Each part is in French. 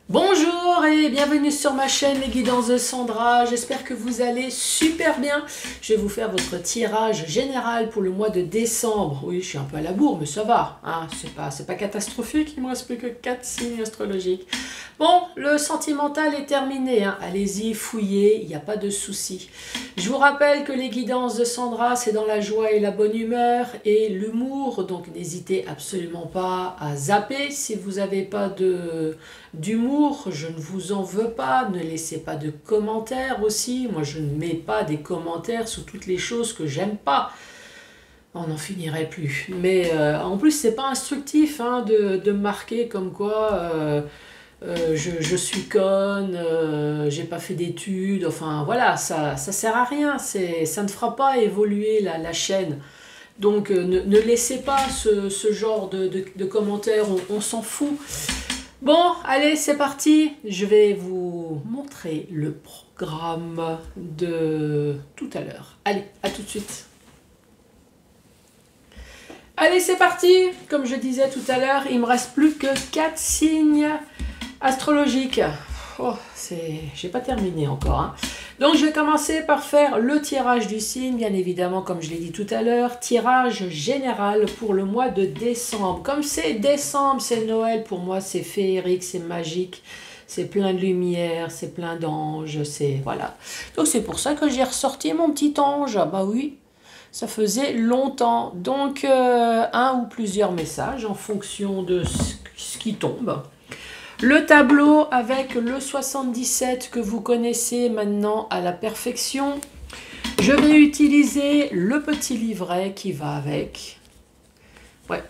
Bonjour et bienvenue sur ma chaîne Les Guidances de Sandra, j'espère que vous allez super bien. Je vais vous faire votre tirage général pour le mois de décembre. Oui, je suis un peu à la bourre, mais ça va, hein, c'est pas catastrophique, il me reste plus que 4 signes astrologiques. Bon, le sentimental est terminé, hein. Allez-y, fouillez, il n'y a pas de souci. Je vous rappelle que les guidances de Sandra, c'est dans la joie et la bonne humeur et l'humour, donc n'hésitez absolument pas à zapper si vous n'avez pas d'humour, je ne vous en veux pas, ne laissez pas de commentaires aussi, moi je ne mets pas des commentaires sur toutes les choses que j'aime pas. On n'en finirait plus. Mais en plus, c'est pas instructif hein, de marquer comme quoi je suis conne, j'ai pas fait d'études, enfin voilà, ça sert à rien, ça ne fera pas évoluer la chaîne. Donc ne laissez pas ce genre de commentaires, on s'en fout. Bon, allez, c'est parti. Je vais vous montrer le programme de tout à l'heure. Allez, à tout de suite. Allez, c'est parti. Comme je disais tout à l'heure, il me reste plus que 4 signes astrologiques. Oh, j'ai pas terminé encore. Hein. Donc, je vais commencer par faire le tirage du signe, bien évidemment, comme je l'ai dit tout à l'heure. Tirage général pour le mois de décembre. Comme c'est décembre, c'est Noël, pour moi, c'est féerique, c'est magique. C'est plein de lumière, c'est plein d'anges, c'est... Voilà. Donc, c'est pour ça que j'ai ressorti mon petit ange. Bah oui, ça faisait longtemps. Donc, un ou plusieurs messages en fonction de ce qui tombe. Le tableau avec le 77 que vous connaissez maintenant à la perfection. Je vais utiliser le petit livret qui va avec. Ouais,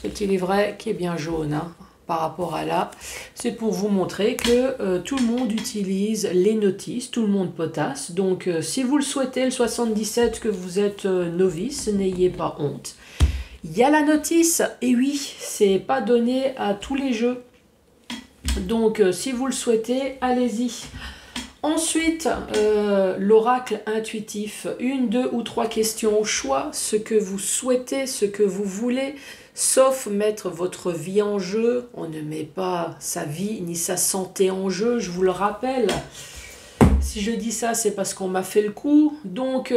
petit livret qui est bien jaune hein, par rapport à là. C'est pour vous montrer que tout le monde utilise les notices, tout le monde potasse. Donc si vous le souhaitez, le 77, que vous êtes novice, n'ayez pas honte. Il y a la notice, et oui, c'est pas donné à tous les jeux. Donc, si vous le souhaitez, allez-y. Ensuite, l'oracle intuitif. 1, 2 ou 3 questions au choix. Ce que vous souhaitez, ce que vous voulez, sauf mettre votre vie en jeu. On ne met pas sa vie ni sa santé en jeu, je vous le rappelle. Si je dis ça, c'est parce qu'on m'a fait le coup. Donc,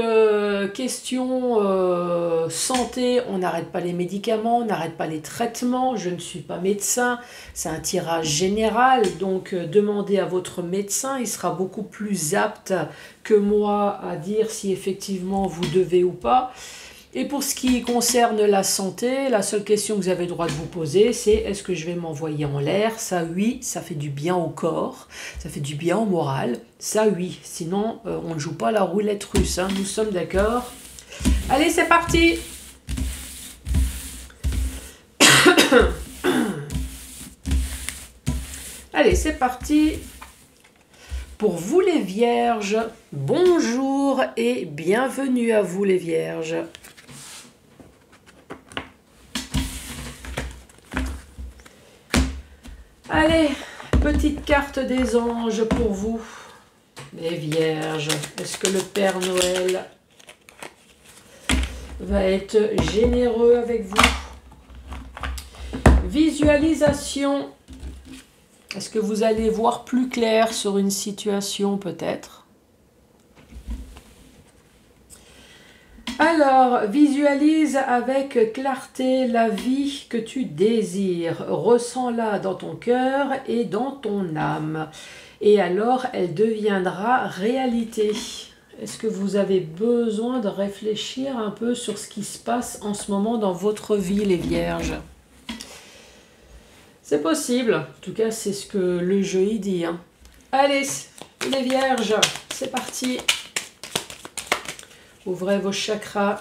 question santé, on n'arrête pas les médicaments, on n'arrête pas les traitements. Je ne suis pas médecin, c'est un tirage général. Donc, demandez à votre médecin, il sera beaucoup plus apte que moi à dire si effectivement vous devez ou pas. Et pour ce qui concerne la santé, la seule question que vous avez le droit de vous poser, c'est est-ce que je vais m'envoyer en l'air? Ça, oui, ça fait du bien au corps, ça fait du bien au moral. Ça, oui, sinon, on ne joue pas la roulette russe, hein. Nous sommes d'accord. Allez, c'est parti. Allez, c'est parti. Pour vous les vierges, bonjour et bienvenue à vous les vierges. Allez, petite carte des anges pour vous, les vierges. Est-ce que le Père Noël va être généreux avec vous? Visualisation. Est-ce que vous allez voir plus clair sur une situation peut-être? Alors, visualise avec clarté la vie que tu désires. Ressens-la dans ton cœur et dans ton âme. Et alors, elle deviendra réalité. Est-ce que vous avez besoin de réfléchir un peu sur ce qui se passe en ce moment dans votre vie, les vierges? C'est possible. En tout cas, c'est ce que le jeu y dit. Hein. Allez, les vierges, c'est parti. Ouvrez vos chakras.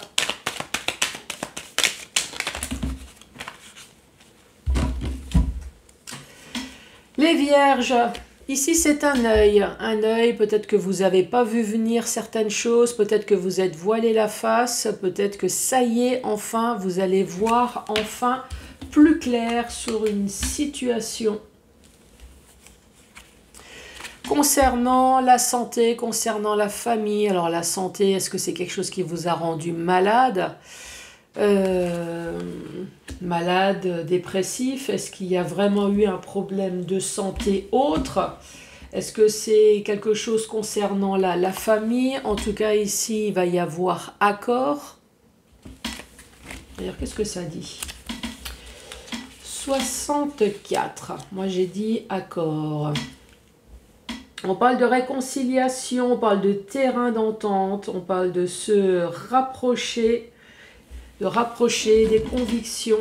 Les vierges, ici c'est un œil. Un œil, peut-être que vous n'avez pas vu venir certaines choses, peut-être que vous êtes voilé la face, peut-être que ça y est, enfin, vous allez voir enfin plus clair sur une situation. Concernant la santé, concernant la famille, alors la santé, est-ce que c'est quelque chose qui vous a rendu malade? Malade, dépressif? Est-ce qu'il y a vraiment eu un problème de santé autre? Est-ce que c'est quelque chose concernant la famille? En tout cas, ici, il va y avoir accord. D'ailleurs, qu'est-ce que ça dit? 64. Moi, j'ai dit accord. On parle de réconciliation, on parle de terrain d'entente, on parle de se rapprocher, des convictions.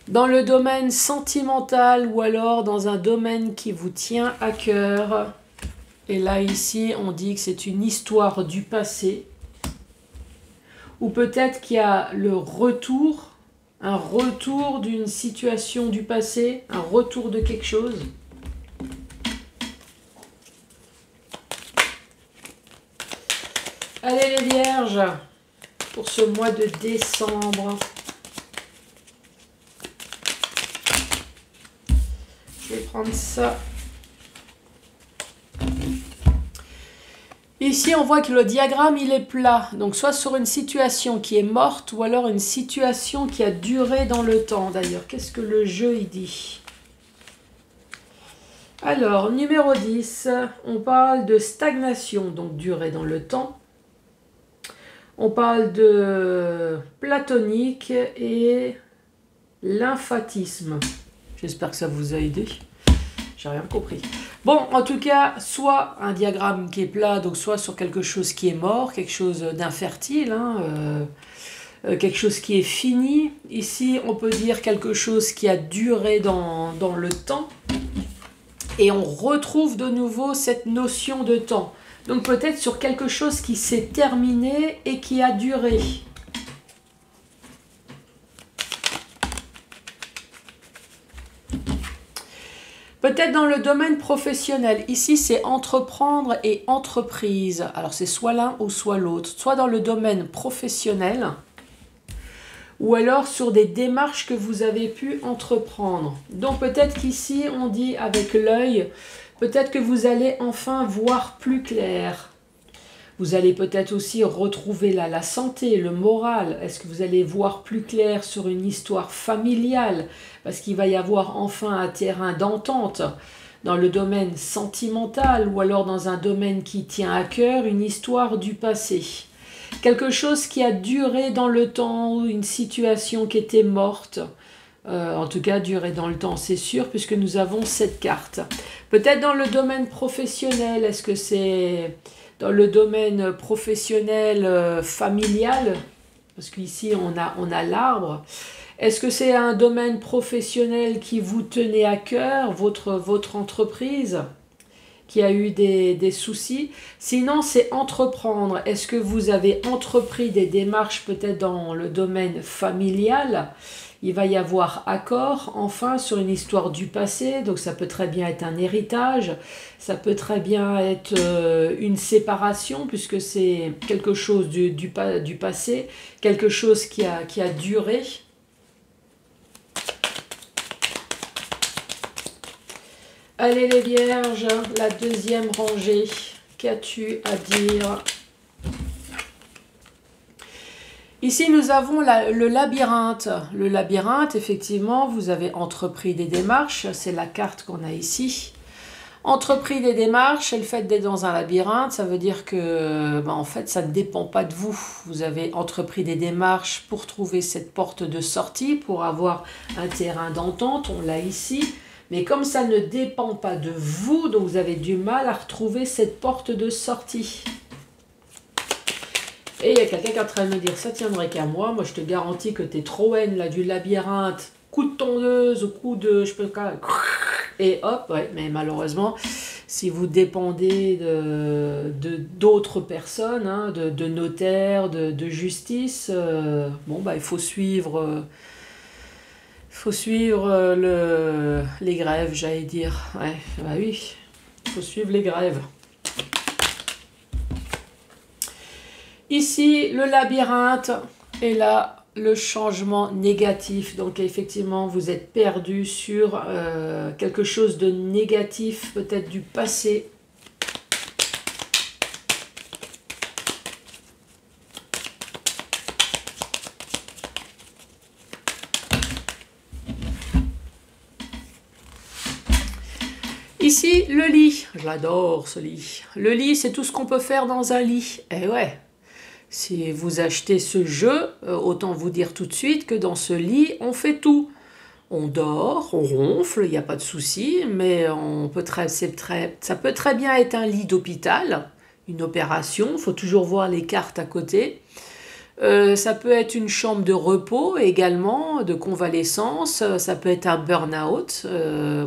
Dans le domaine sentimental ou alors dans un domaine qui vous tient à cœur. Et là, ici, on dit que c'est une histoire du passé. Ou peut-être qu'il y a le retour, un retour d'une situation du passé, un retour de quelque chose. Allez les vierges, pour ce mois de décembre. Je vais prendre ça. Ici, on voit que le diagramme, il est plat. Donc, soit sur une situation qui est morte ou alors une situation qui a duré dans le temps. D'ailleurs, qu'est-ce que le jeu, il dit? Alors, numéro 10, on parle de stagnation, donc durée dans le temps. On parle de platonique et lymphatisme. J'espère que ça vous a aidé. J'ai rien compris. Bon, en tout cas, soit un diagramme qui est plat, donc soit sur quelque chose qui est mort, quelque chose d'infertile, hein, quelque chose qui est fini. Ici, on peut dire quelque chose qui a duré dans le temps. Et on retrouve de nouveau cette notion de temps. Donc peut-être sur quelque chose qui s'est terminé et qui a duré. Peut-être dans le domaine professionnel. Ici, c'est entreprendre et entreprise. Alors, c'est soit l'un ou soit l'autre. Soit dans le domaine professionnel, ou alors sur des démarches que vous avez pu entreprendre. Donc, peut-être qu'ici, on dit avec l'œil, peut-être que vous allez enfin voir plus clair. Vous allez peut-être aussi retrouver la santé, le moral. Est-ce que vous allez voir plus clair sur une histoire familiale? Parce qu'il va y avoir enfin un terrain d'entente dans le domaine sentimental ou alors dans un domaine qui tient à cœur, une histoire du passé. Quelque chose qui a duré dans le temps, une situation qui était morte. En tout cas, duré dans le temps, c'est sûr, puisque nous avons cette carte. Peut-être dans le domaine professionnel, est-ce que c'est dans le domaine professionnel familial? Parce qu'ici, on a l'arbre. Est-ce que c'est un domaine professionnel qui vous tenait à cœur, votre entreprise, qui a eu des soucis? Sinon, c'est entreprendre. Est-ce que vous avez entrepris des démarches peut-être dans le domaine familial? Il va y avoir accord, enfin, sur une histoire du passé. Donc, ça peut très bien être un héritage. Ça peut très bien être une séparation, puisque c'est quelque chose du passé, quelque chose qui a duré. Allez les vierges, la deuxième rangée, qu'as-tu à dire? Ici, nous avons le labyrinthe. Le labyrinthe, effectivement, vous avez entrepris des démarches. C'est la carte qu'on a ici. Entrepris des démarches, et le fait d'être dans un labyrinthe, ça veut dire que, en fait, ça ne dépend pas de vous. Vous avez entrepris des démarches pour trouver cette porte de sortie, pour avoir un terrain d'entente. On l'a ici. Mais comme ça ne dépend pas de vous, donc vous avez du mal à retrouver cette porte de sortie. Et il y a quelqu'un qui est en train de me dire, ça tiendrait qu'à moi. Moi, je te garantis que t'es trop haine là, du labyrinthe, coup de tondeuse, ou coup de... je peux pas... Et hop, ouais, mais malheureusement, si vous dépendez d'autres personnes, hein, de notaires, de justice, bon, bah, il faut suivre... les grèves, j'allais dire. Ouais, bah oui, il faut suivre les grèves. Ici, le labyrinthe, et là, le changement négatif. Donc, effectivement, vous êtes perdu sur quelque chose de négatif, peut-être du passé. Ici, le lit. J'adore ce lit. Le lit, c'est tout ce qu'on peut faire dans un lit. Eh ouais. Si vous achetez ce jeu, autant vous dire tout de suite que dans ce lit, on fait tout. On dort, on ronfle, il n'y a pas de souci, mais ça peut très bien être un lit d'hôpital, une opération, il faut toujours voir les cartes à côté. Ça peut être une chambre de repos également, de convalescence, ça peut être un burn-out,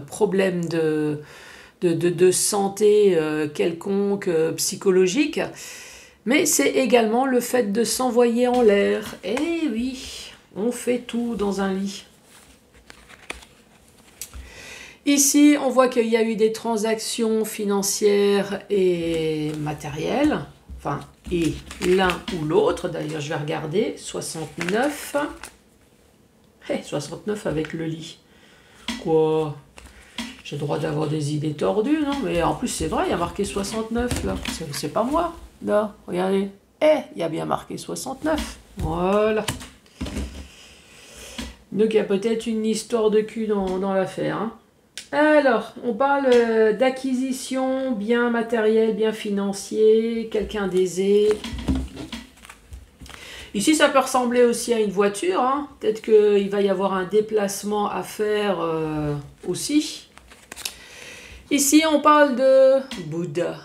problème de santé quelconque, psychologique, mais c'est également le fait de s'envoyer en l'air. Eh oui, on fait tout dans un lit. Ici, on voit qu'il y a eu des transactions financières et matérielles, enfin, et l'un ou l'autre. D'ailleurs, je vais regarder, 69. 69 avec le lit. Quoi? J'ai le droit d'avoir des idées tordues, non? Mais en plus, c'est vrai, il y a marqué 69, là. C'est pas moi, là. Regardez. Il y a bien marqué 69. Voilà. Donc, il y a peut-être une histoire de cul dans l'affaire, hein. Alors, on parle d'acquisition, bien matériel, bien financier, quelqu'un d'aisé. Ici, ça peut ressembler aussi à une voiture, hein. Peut-être qu'il va y avoir un déplacement à faire aussi. Ici, on parle de Bouddha.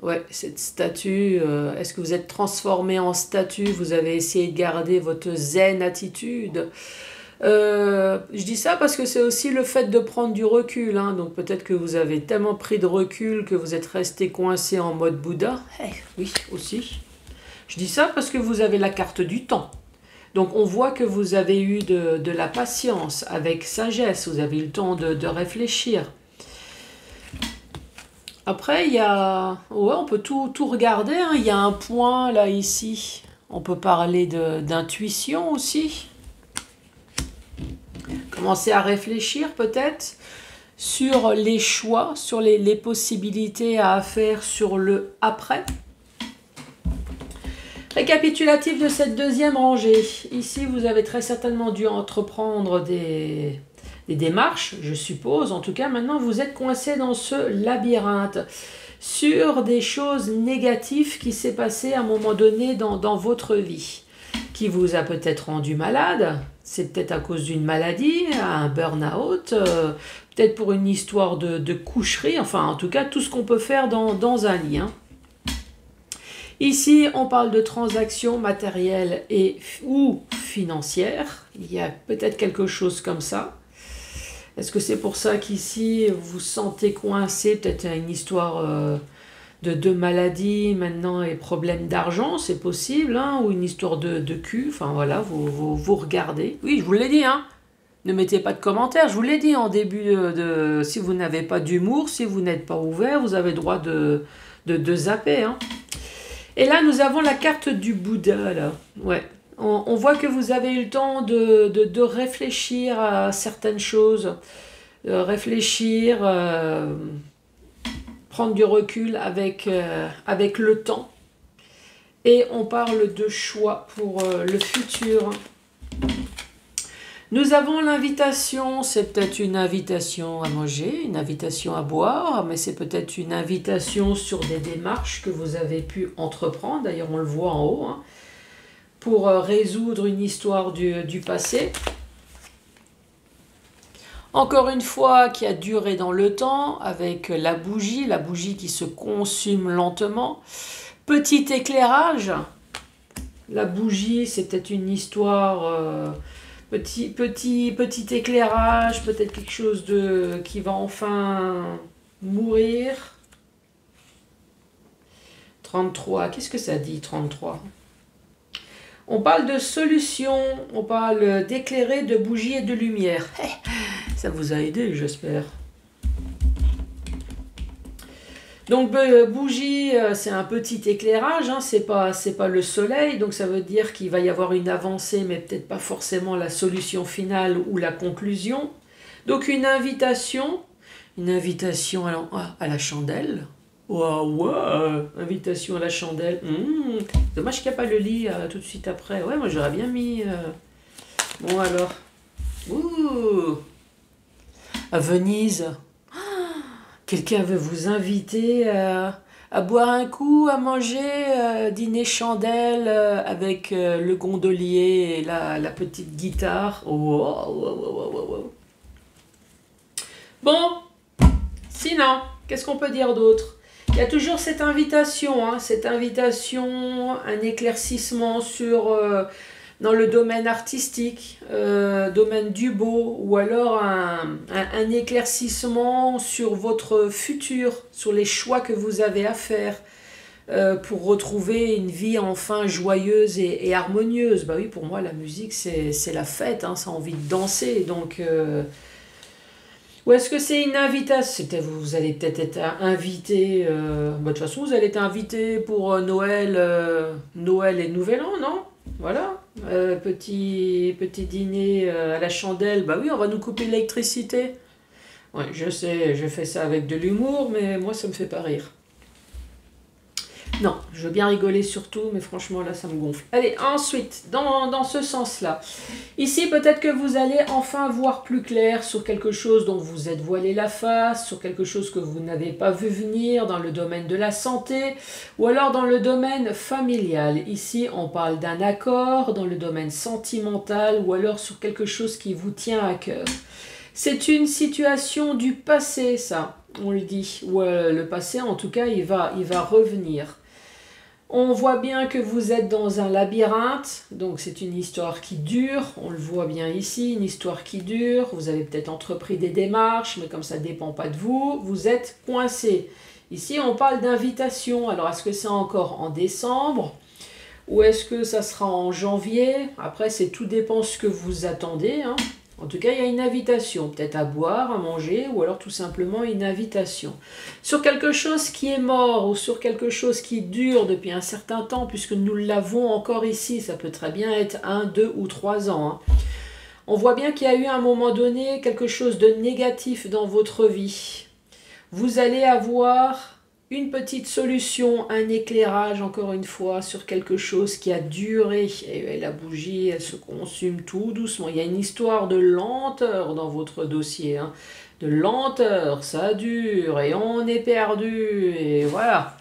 Ouais, cette statue, est-ce que vous êtes transformé en statue? Vous avez essayé de garder votre zen attitude? Je dis ça parce que c'est aussi le fait de prendre du recul, hein. Donc peut-être que vous avez tellement pris de recul que vous êtes resté coincé en mode Bouddha. Oui, aussi. Je dis ça parce que vous avez la carte du temps. Donc on voit que vous avez eu de la patience, avec sagesse, vous avez eu le temps de réfléchir. Après, il y a... Ouais, on peut tout regarder, hein. Il y a un point là, ici. On peut parler d'intuition aussi. Commencer à réfléchir peut-être sur les choix, sur les possibilités à faire sur le après. Récapitulatif de cette deuxième rangée. Ici, vous avez très certainement dû entreprendre des démarches, je suppose. En tout cas, maintenant, vous êtes coincé dans ce labyrinthe sur des choses négatives qui s'est passé à un moment donné dans votre vie, qui vous a peut-être rendu malade. C'est peut-être à cause d'une maladie, un burn-out, peut-être pour une histoire de coucherie, enfin en tout cas tout ce qu'on peut faire dans un lit, hein. Ici, on parle de transactions matérielles ou financières. Il y a peut-être quelque chose comme ça. Est-ce que c'est pour ça qu'ici, vous vous sentez coincé, peut-être une histoire de maladie maintenant et problème d'argent, c'est possible, hein, ou une histoire de cul, enfin voilà, vous regardez. Oui, je vous l'ai dit, hein. Ne mettez pas de commentaires, je vous l'ai dit en début si vous n'avez pas d'humour, si vous n'êtes pas ouvert, vous avez le droit de zapper, hein. Et là, nous avons la carte du Bouddha, là. Ouais. On voit que vous avez eu le temps de réfléchir à certaines choses, réfléchir, prendre du recul avec le temps. Et on parle de choix pour le futur. Nous avons l'invitation, c'est peut-être une invitation à manger, une invitation à boire, mais c'est peut-être une invitation sur des démarches que vous avez pu entreprendre, d'ailleurs on le voit en haut, hein, pour résoudre une histoire du passé. Encore une fois, qui a duré dans le temps, avec la bougie qui se consume lentement. Petit éclairage, la bougie c'est peut-être une histoire... Petit éclairage, peut-être quelque chose qui va enfin mourir. 33, qu'est-ce que ça dit 33? On parle de solution, on parle d'éclairer, de bougie et de lumière. Ça vous a aidé, j'espère. Donc bougie, c'est un petit éclairage, hein, c'est pas le soleil, donc ça veut dire qu'il va y avoir une avancée, mais peut-être pas forcément la solution finale ou la conclusion. Donc une invitation à la chandelle. Invitation à la chandelle. Dommage qu'il n'y a pas le lit tout de suite après. Ouais, moi j'aurais bien mis... Bon alors. À Venise. quelqu'un veut vous inviter à boire un coup, à manger, dîner chandelle avec le gondolier et la petite guitare. Oh, oh, oh, oh, oh, oh. Bon, sinon, qu'est-ce qu'on peut dire d'autre? Il y a toujours cette invitation, un éclaircissement sur dans le domaine artistique, domaine du beau, ou alors un éclaircissement sur votre futur, sur les choix que vous avez à faire pour retrouver une vie enfin joyeuse et harmonieuse. Bah oui, pour moi, la musique, c'est la fête, hein, ça a envie de danser, donc... Ou est-ce que c'est une invitation? Vous allez peut-être être invité. De toute façon, vous allez être invité pour Noël, Noël et Nouvel An, non? Voilà. Petit dîner à la chandelle. Bah oui, on va nous couper l'électricité. Ouais, je sais, je fais ça avec de l'humour, mais moi, ça me fait pas rire. Non, je veux bien rigoler surtout, mais franchement, là, ça me gonfle. Allez, ensuite, dans ce sens-là. Ici, peut-être que vous allez enfin voir plus clair sur quelque chose dont vous êtes voilé la face, sur quelque chose que vous n'avez pas vu venir dans le domaine de la santé, ou alors dans le domaine familial. Ici, on parle d'un accord, dans le domaine sentimental, ou alors sur quelque chose qui vous tient à cœur. C'est une situation du passé, ça, on le dit. Ou le passé, en tout cas, il va revenir. On voit bien que vous êtes dans un labyrinthe, donc c'est une histoire qui dure, on le voit bien ici, une histoire qui dure, vous avez peut-être entrepris des démarches, mais comme ça ne dépend pas de vous, vous êtes coincé. Ici, on parle d'invitation, alors est-ce que c'est encore en décembre, ou est-ce que ça sera en janvier? Après, c'est tout dépend ce que vous attendez, hein. En tout cas, il y a une invitation, peut-être à boire, à manger, ou alors tout simplement une invitation. Sur quelque chose qui est mort, ou sur quelque chose qui dure depuis un certain temps, puisque nous l'avons encore ici, ça peut très bien être 1, 2 ou 3 ans. Hein. On voit bien qu'il y a eu à un moment donné quelque chose de négatif dans votre vie. Vous allez avoir une petite solution, un éclairage, encore une fois, sur quelque chose qui a duré. Et la bougie, elle se consume tout doucement. Il y a une histoire de lenteur dans votre dossier. Hein. De lenteur, ça dure et on est perdu. Et voilà.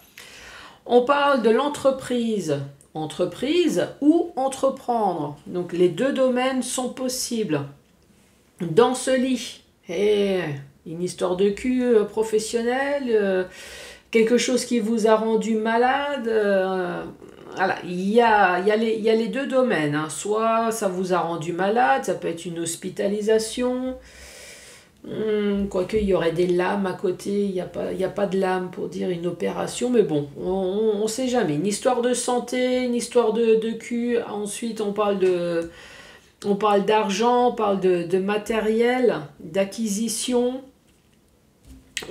On parle de l'entreprise. Entreprise ou entreprendre. Donc les deux domaines sont possibles. Dans ce lit, et une histoire de cul professionnelle... quelque chose qui vous a rendu malade, voilà, il y a les deux domaines. Hein. Soit ça vous a rendu malade, ça peut être une hospitalisation. Quoique il y aurait des lames à côté, il y a pas de lame pour dire une opération, mais bon, on ne sait jamais. Une histoire de santé, une histoire de cul. Ensuite, on parle d'argent, on parle de matériel, d'acquisition.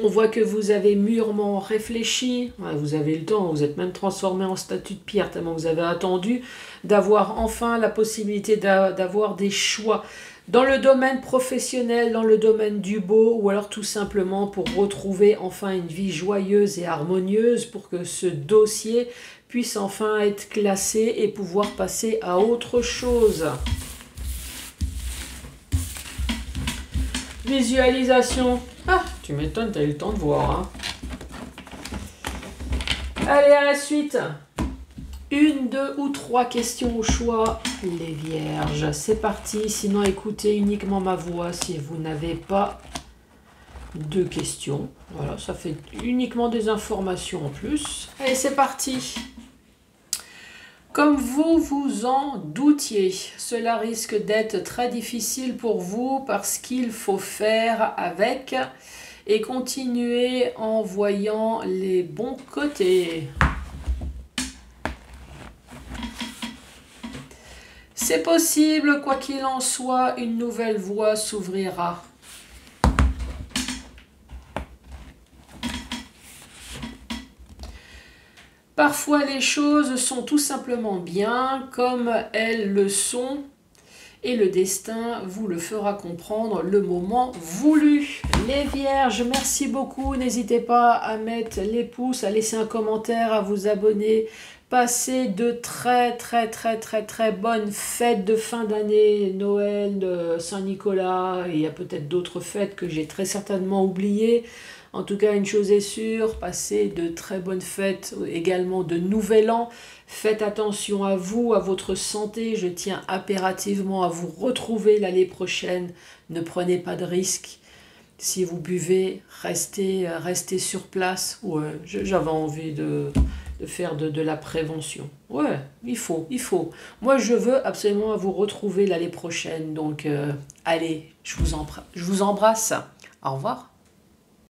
On voit que vous avez mûrement réfléchi, vous avez le temps, vous êtes même transformé en statue de pierre, tellement vous avez attendu d'avoir enfin la possibilité d'avoir des choix dans le domaine professionnel, dans le domaine du beau, ou alors tout simplement pour retrouver enfin une vie joyeuse et harmonieuse, pour que ce dossier puisse enfin être classé et pouvoir passer à autre chose. Visualisation. Ah, tu m'étonnes, tu as eu le temps de voir. Hein. Allez, à la suite. 1, 2 ou 3 questions au choix, les vierges. C'est parti. Sinon, écoutez uniquement ma voix si vous n'avez pas de questions. Voilà, ça fait uniquement des informations en plus. Allez, c'est parti. Comme vous vous en doutiez, cela risque d'être très difficile pour vous parce qu'il faut faire avec et continuer en voyant les bons côtés. C'est possible, quoi qu'il en soit, une nouvelle voie s'ouvrira. Parfois, les choses sont tout simplement bien comme elles le sont et le destin vous le fera comprendre le moment voulu. Les vierges, merci beaucoup. N'hésitez pas à mettre les pouces, à laisser un commentaire, à vous abonner. Passez de très bonnes fêtes de fin d'année, Noël, Saint-Nicolas, et il y a peut-être d'autres fêtes que j'ai très certainement oubliées. En tout cas, une chose est sûre, passez de très bonnes fêtes, également de Nouvel An. Faites attention à vous, à votre santé. Je tiens impérativement à vous retrouver l'année prochaine. Ne prenez pas de risques. Si vous buvez, restez sur place. Ouais, j'avais envie de faire de la prévention. Ouais, il faut. Moi, je veux absolument vous retrouver l'année prochaine. Donc, allez, je vous embrasse. Au revoir.